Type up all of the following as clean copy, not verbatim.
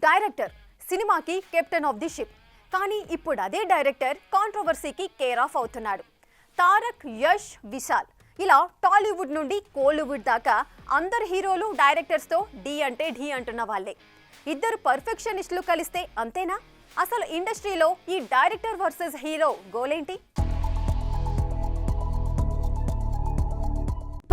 Director సినిమాకి captain of the ship. కానీ ఇప్పుడు అదే డైరెక్టర్ కాంట్రవర్సీకి కేర్ ఆఫ్ అవుతున్నాడు. తారక్, యష్, విశాల్ ఇలా టాలీవుడ్ నుండి కోలీవుడ్ దాకా అందరు హీరోలు డైరెక్టర్స్తో ఢీ అంటే ఢీ అంటున్న వాళ్ళే. ఇద్దరు పర్ఫెక్షనిస్టులు కలిస్తే అంతేనా? అసలు ఇండస్ట్రీలో ఈ డైరెక్టర్ వర్సెస్ హీరో గోలేంటి?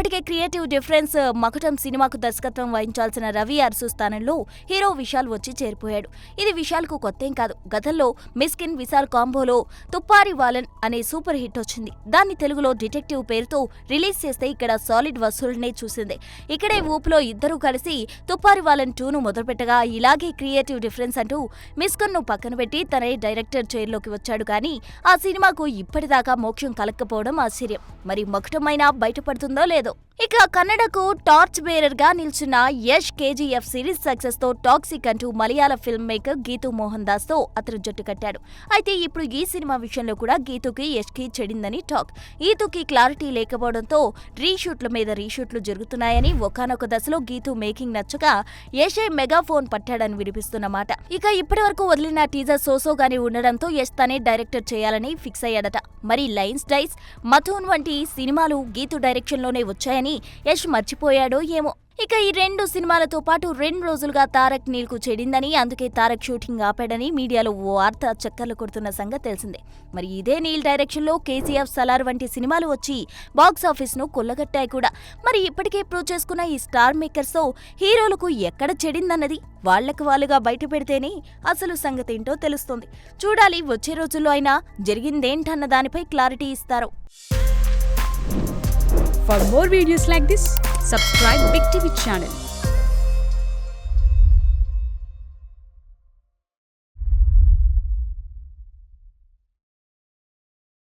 ఇప్పటికే క్రియేటివ్ డిఫరెన్స్ మకుటం సినిమాకు దర్శకత్వం వహించాల్సిన రవి అరసు స్థానంలో హీరో విశాల్ వచ్చి చేరిపోయాడు. ఇది విశాల్కు కొత్తేం కాదు. గతంలో మిస్కిన్ విశాల్ కాంబోలో తుప్పారి వాలన్ అనే సూపర్ హిట్ వచ్చింది. దాన్ని తెలుగులో డిటెక్టివ్ పేరుతో రిలీజ్ చేస్తే ఇక్కడ సాలిడ్ వసూళ్లనే చూసింది. ఇక్కడే ఊపులో ఇద్దరూ కలిసి తుప్పారి వాలన్ 2ను మొదలుపెట్టగా ఇలాగే క్రియేటివ్ డిఫరెన్స్ అంటూ మిస్కిన్ను పక్కన పెట్టి తనే డైరెక్టర్ చైర్లోకి వచ్చాడు. కానీ ఆ సినిమాకు ఇప్పటిదాకా మోక్షం కలక్కపోవడం ఆశ్చర్యం. మరి మకుటమైనా బయటపడుతుందో లేదో. ఇక కన్నడకు టార్చ్ బేరర్ గా నిల్చున్న యష్ కేజీఎఫ్ సిరీస్ సక్సెస్ తో టాక్సిక్ అంటూ మలయాళ ఫిల్మ్ మేకర్ గీతూ మోహన్ దాస్ తో అతను జట్టు కట్టాడు. అయితే ఇప్పుడు ఈ సినిమా విషయంలో కూడా గీతూకి యష్ కి చెడిందని టాక్. గీతూకి క్లారిటీ లేకపోవడంతో రీషూట్ల మీద రీషూట్లు జరుగుతున్నాయని, ఒకానొక దశలో గీతూ మేకింగ్ నచ్చక యషే మెగాఫోన్ పట్టాడని వినిపిస్తున్నమాట. ఇక ఇప్పటి వరకు వదిలిన టీజర్ సోసోగానే ఉండడంతో యష్ తనే డైరెక్టర్ చేయాలని ఫిక్స్ అయ్యాడట. మరి లైన్స్ డైస్, మథూన్ వంటి సినిమాలు గీతూ డైరెక్షన్ లోనే వచ్చాయని యష్ మర్చిపోయాడో ఏమో. ఇక ఈ 2 సినిమాలతో పాటు 2 రోజులుగా తారక్ నీల్కు చెడిందని, అందుకే తారక్ షూటింగ్ ఆపాడని మీడియాలో ఓ వార్త చక్కర్లు కొడుతున్న సంగతి తెలిసిందే. మరి ఇదే నీల్ డైరెక్షన్ లో కేజీఎఫ్, సలార్ వంటి సినిమాలు వచ్చి బాక్సాఫీస్ ను కొల్లగట్టాయి కూడా. మరి ఇప్పటికే ప్రూవ్ చేసుకున్న ఈ స్టార్ మేకర్స్ తో హీరోలకు ఎక్కడ చెడిందన్నది వాళ్లకు వాళ్ళుగా బయట పెడితేనే అసలు సంగతేంటో తెలుస్తుంది. చూడాలి వచ్చే రోజుల్లో అయినా జరిగిందేంటన్న దానిపై క్లారిటీ ఇస్తారు. For more videos like this, subscribe Big TV channel.